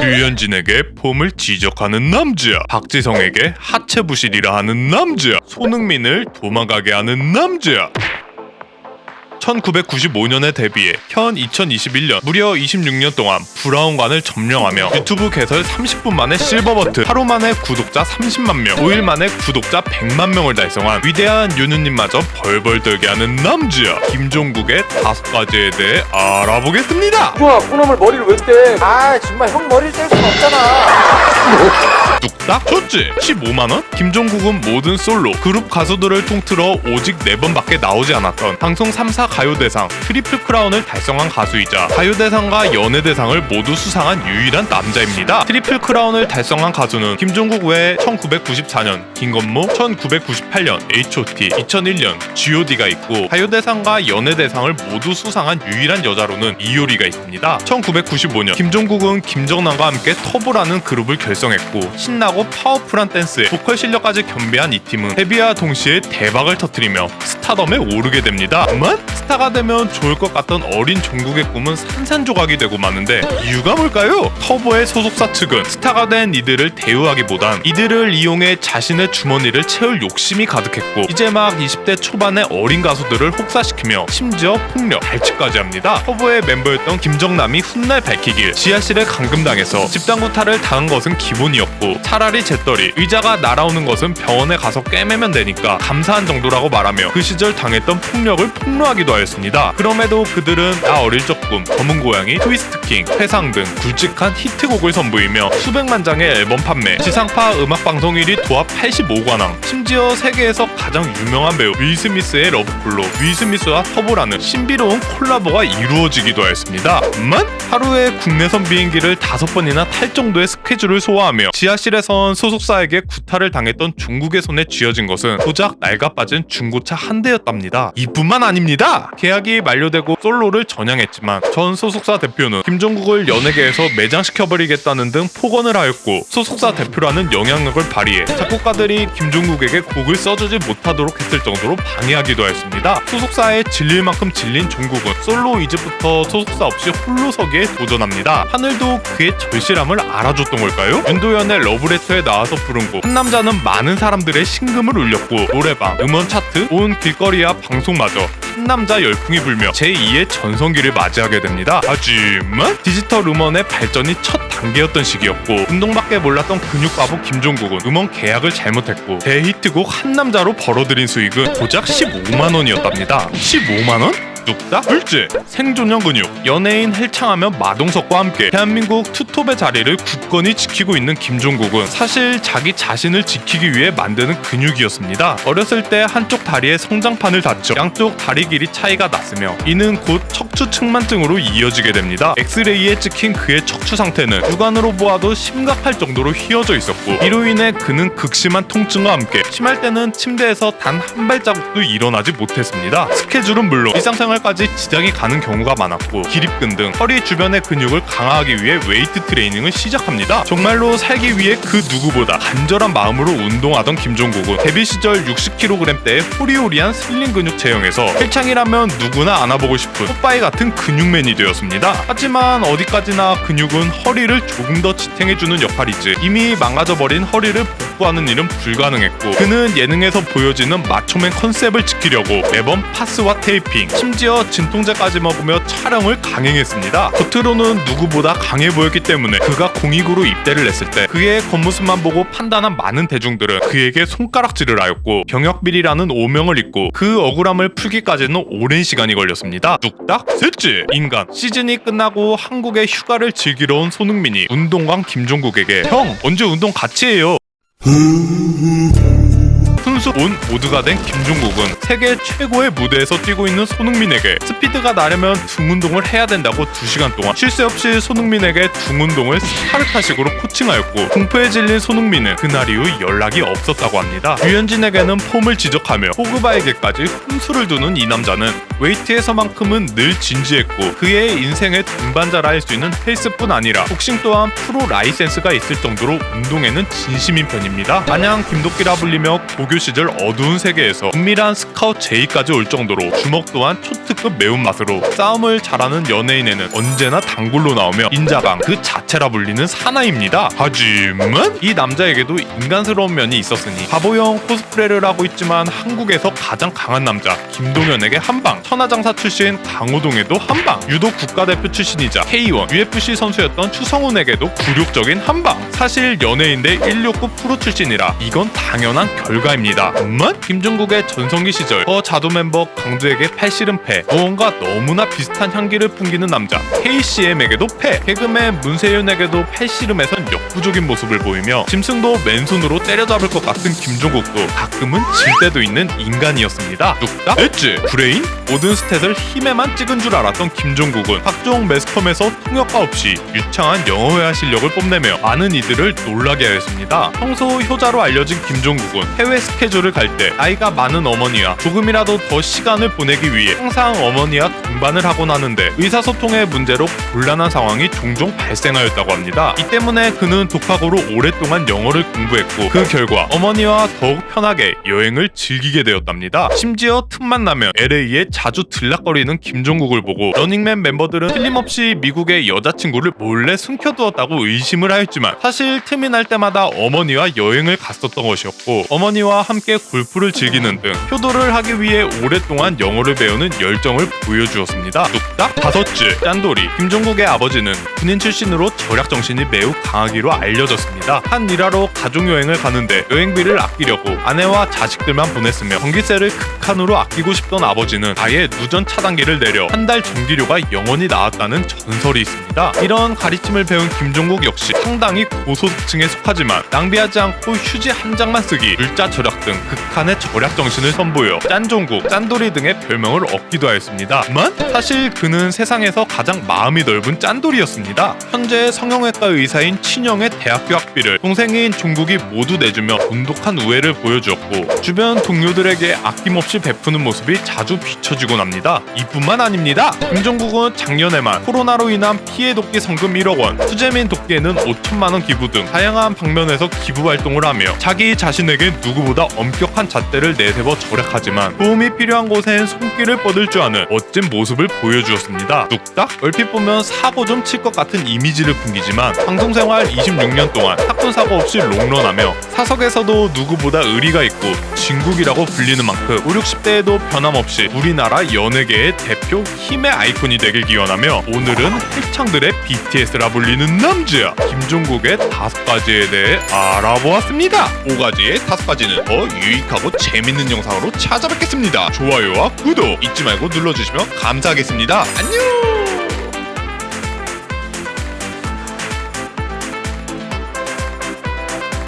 류현진에게 폼을 지적하는 남자, 박지성에게 하체 부실이라 하는 남자, 손흥민을 도망가게 하는 남자. 1995년에 데뷔해 현 2021년 무려 26년 동안 브라운관을 점령하며 유튜브 개설 30분 만에 실버 버튼, 하루 만에 구독자 30만 명, 5일 만에 구독자 100만 명을 달성한 위대한 윤우님마저 벌벌 떨게 하는 남자, 김종국의 5가지에 대해 알아보겠습니다. 우와, 그놈을 머리를 왜 떼? 아, 정말 형 머리를 뗄 순 없잖아. 뚝딱 좋지. 15만원? 김종국은 모든 솔로 그룹 가수들을 통틀어 오직 4번밖에 나오지 않았던 방송 3사 가요대상 트리플 크라운을 달성한 가수이자 가요대상과 연예대상을 모두 수상한 유일한 남자입니다. 트리플 크라운을 달성한 가수는 김종국 외에 1994년 김건모, 1998년 H.O.T, 2001년 G.O.D가 있고 가요대상과 연예대상을 모두 수상한 유일한 여자로는 이효리가 있습니다. 1995년 김종국은 김정남과 함께 터보라는 그룹을 결성했고 신나고 파워풀한 댄스에 보컬 실력까지 겸비한 이 팀은 데뷔와 동시에 대박을 터뜨리며 스타덤에 오르게 됩니다. 만? 스타가 되면 좋을 것 같던 어린 종국의 꿈은 산산조각이 되고 마는데 이유가 뭘까요? 터보의 소속사 측은 스타가 된 이들을 대우하기보단 이들을 이용해 자신의 주머니를 채울 욕심이 가득했고 이제 막 20대 초반의 어린 가수들을 혹사시키며 심지어 폭력, 발칙까지 합니다. 터보의 멤버였던 김정남이 훗날 밝히길 지하실에 감금당해서 집단구타를 당한 것은 기본이었고 차라리 재떨이, 의자가 날아오는 것은 병원에 가서 꿰매면 되니까 감사한 정도라고 말하며 그 시절 당했던 폭력을 폭로하기도 하였습니다. 그럼에도 그들은 나 어릴 적 꿈, 검은 고양이, 트위스트킹, 회상 등 굵직한 히트곡을 선보이며 수백만 장의 앨범 판매, 지상파 음악방송 1위 도합 85관왕, 심지어 세계에서 가장 유명한 배우 윌 스미스의 러브콜로 윌 스미스와 터보라는 신비로운 콜라보가 이루어지기도 하였습니다. 하루에 국내선 비행기를 5번이나 탈 정도의 스케줄을 소화하며 지하실에선 소속사에게 구타를 당했던 중국의 손에 쥐어진 것은 고작 낡아빠진 중고차 한 대였답니다. 이뿐만 아닙니다. 계약이 만료되고 솔로를 전향했지만 전 소속사 대표는 김종국을 연예계에서 매장시켜버리겠다는 등 폭언을 하였고 소속사 대표라는 영향력을 발휘해 작곡가들이 김종국에게 곡을 써주지 못하도록 했을 정도로 방해하기도 하였습니다. 소속사에 질릴 만큼 질린 종국은 솔로 이즈부터 소속사 없이 홀로 서기에 도전합니다. 하늘도 그의 절실함을 알아줬던 걸까요? 윤도현의 러브레터에 나와서 부른 곡 한 남자는 많은 사람들의 심금을 울렸고 노래방, 음원 차트, 온 길거리와 방송마저 한 남자 열풍이 불며 제2의 전성기를 맞이하게 됩니다. 하지만 디지털 음원의 발전이 첫 단계였던 시기였고 운동밖에 몰랐던 근육바보 김종국은 음원 계약을 잘못했고 대히트곡 한 남자로 벌어들인 수익은 고작 15만원이었답니다. 15만원? 뚝딱 둘째, 생존형 근육. 연예인 헬창하며 마동석과 함께 대한민국 투톱의 자리를 굳건히 지키고 있는 김종국은 사실 자기 자신을 지키기 위해 만드는 근육이었습니다. 어렸을 때 한쪽 다리에 성장판을 다쳐 양쪽 다리 길이 차이가 났으며 이는 곧 척추 측만증으로 이어지게 됩니다. 엑스레이에 찍힌 그의 척추 상태는 육안으로 보아도 심각할 정도로 휘어져 있었고 이로 인해 그는 극심한 통증과 함께 심할 때는 침대에서 단 한 발자국도 일어나지 못했습니다. 스케줄은 물론 일상생활까지 지장이 가는 경우가 많았고 기립근 등 허리 주변의 근육을 강화하기 위해 웨이트 트레이닝을 시작합니다. 정말로 살기 위해 그 누구보다 간절한 마음으로 운동하던 김종국은 데뷔 시절 60kg대의 호리호리한 슬림 근육 체형에서 헬창이라면 누구나 안아보고 싶은 뽀빠이 같은 근육맨이 되었습니다. 하지만 어디까지나 근육은 허리를 조금 더 지탱해주는 역할이지 이미 망가져버린 허리를 복구하는 일은 불가능했고 그는 예능에서 보여지는 마초맨 컨셉을 지키려고 매번 파스와 테이핑, 심지어 진통제까지 먹으며 촬영을 강행했습니다. 겉으로는 누구보다 강해 보였기 때문에 그가 공익으로 입대를 했을 때 그의 겉모습만 보고 판단한 많은 대중들은 그에게 손가락질을 하였고 병역비리라는 오명을 잊고 그 억울함을 풀기까지는 오랜 시간이 걸렸습니다. 뚝딱 셋째, 인간. 시즌이 끝나고 한국의 휴가를 즐기러 온 손흥민이 운동광 김종국에게 형 언제 운동 같이 해요? 순수 온 모두가 된 김종국은 세계 최고의 무대에서 뛰고 있는 손흥민에게 스피드가 나려면 등 운동을 해야 된다고 2시간 동안 쉴 새 없이 손흥민에게 등 운동을 스파르타식으로 코칭하였고 공포에 질린 손흥민은 그날 이후 연락이 없었다고 합니다. 류현진에게는 폼을 지적하며 포그바에게까지 훈수를 두는 이 남자는 웨이트에서만큼은 늘 진지했고 그의 인생의 동반자라 할 수 있는 헬스뿐 아니라 복싱 또한 프로 라이센스가 있을 정도로 운동에는 진심인 편입니다. 마냥 김도끼라 불리며 고교 시절 어두운 세계에서 은밀한 스카웃 제의까지 올 정도로 주먹 또한 초특급 매운맛으로 싸움을 잘하는 연예인에는 언제나 단골로 나오며 인자강 그 자체라 불리는 사나이입니다. 하지만 이 남자에게도 인간스러운 면이 있었으니 바보형 코스프레를 하고 있지만 한국에서 가장 강한 남자 김동현에게 한방, 천하장사 출신 강호동에도 한방, 유도 국가대표 출신이자 K1 UFC 선수였던 추성훈에게도 굴욕적인 한방. 사실 연예인 대 169 프로 출신이라 이건 당연한 결과입니다. 김종국의 전성기 시절 자도 멤버 강두에게 팔씨름패, 무언가 너무나 비슷한 향기를 풍기는 남자 KCM에게도 패, 개그맨 문세윤에게도 팔씨름에선 역부족인 모습을 보이며 짐승도 맨손으로 때려잡을 것 같은 김종국도 가끔은 질 때도 있는 인간이었습니다. 뚝딱 엣지 브레인 모든 스탯을 힘에만 찍은 줄 알았던 김종국은 각종 매스컴에서 통역과 없이 유창한 영어회화 실력을 뽐내며 많은 이들을 놀라게 하였습니다. 평소 효자로 알려진 김종국은 해외 스케줄을 갈 때 나이가 많은 어머니와 조금이라도 더 시간을 보내기 위해 항상 어머니와 동반을 하곤 하는데 의사소통의 문제로 곤란한 상황이 종종 발생하였다고 합니다. 이 때문에 그는 독학으로 오랫동안 영어를 공부했고 그 결과 어머니와 더욱 편하게 여행을 즐기게 되었답니다. 심지어 틈만 나면 LA에 자주 들락거리는 김종국을 보고 러닝맨 멤버들은 틀림없이 미국의 여자친구를 몰래 숨겨두었다고 의심을 하였지만 사실 틈이 날 때마다 어머니와 여행을 갔었던 것이었고 어머니와 함께 골프를 즐기는 등 효도를 하기 위해 오랫동안 영어를 배우는 열정을 보여주었습니다. 뚝딱 다섯째 짠돌이 김종국의 아버지는 군인 출신으로 절약 정신이 매우 강하기로 알려졌습니다. 한 일하러 가족 여행을 가는데 여행비를 아끼려고 아내와 자식들만 보냈으며 전기세를 극한으로 아끼고 싶던 아버지는 아예 누전 차단기를 내려 한 달 전기료가 영원히 나왔다는 전설이 있습니다. 이런 가르침을 배운 김종국 역시 상당히 고소득층에 속하지만 낭비하지 않고 휴지 한 장만 쓰기, 물자 절약 등 극한의 절약 정신을 선보여 짠종국, 짠돌이 등의 별명을 얻기도 하였습니다만 사실 그는 세상에서 가장 마음이 넓은 짠돌이였습니다. 현재 성형외과 의사인 친형의 대학교 학비를 동생인 종국이 모두 내주며 돈독한 우애를 보여주었고 주변 동료들에게 아낌없이 베푸는 모습이 자주 비춰지곤 합니다. 이뿐만 아닙니다. 김종국은 작년에만 코로나로 인한 피해 돕기 성금 1억 원, 수재민 돕기에는 5천만 원 기부 등 다양한 방면에서 기부 활동을 하며 자기 자신에게 누구보다 엄격한 잣대를 내세워 절약하지만 도움이 필요한 곳엔 손길을 뻗을 줄 아는 멋진 모습을 보여주었습니다. 뚝딱 얼핏 보면 사고 좀 칠 것 같은 이미지를 풍기지만 방송생활 26년 동안 사건 사고 없이 롱런하며 사석에서도 누구보다 의리가 있고 진국이라고 불리는 만큼 5, 60대에도 변함없이 우리나라 연예계의 대표 힘의 아이콘이 되길 기원하며 오늘은 헬창들의 BTS라 불리는 남자 김종국의 5가지에 대해 알아보았습니다. 5가지의 5가지는 더 유익하고 재밌는 영상으로 찾아뵙겠습니다. 좋아요와 구독 잊지 말고 눌러주시면 감사하겠습니다. 안녕.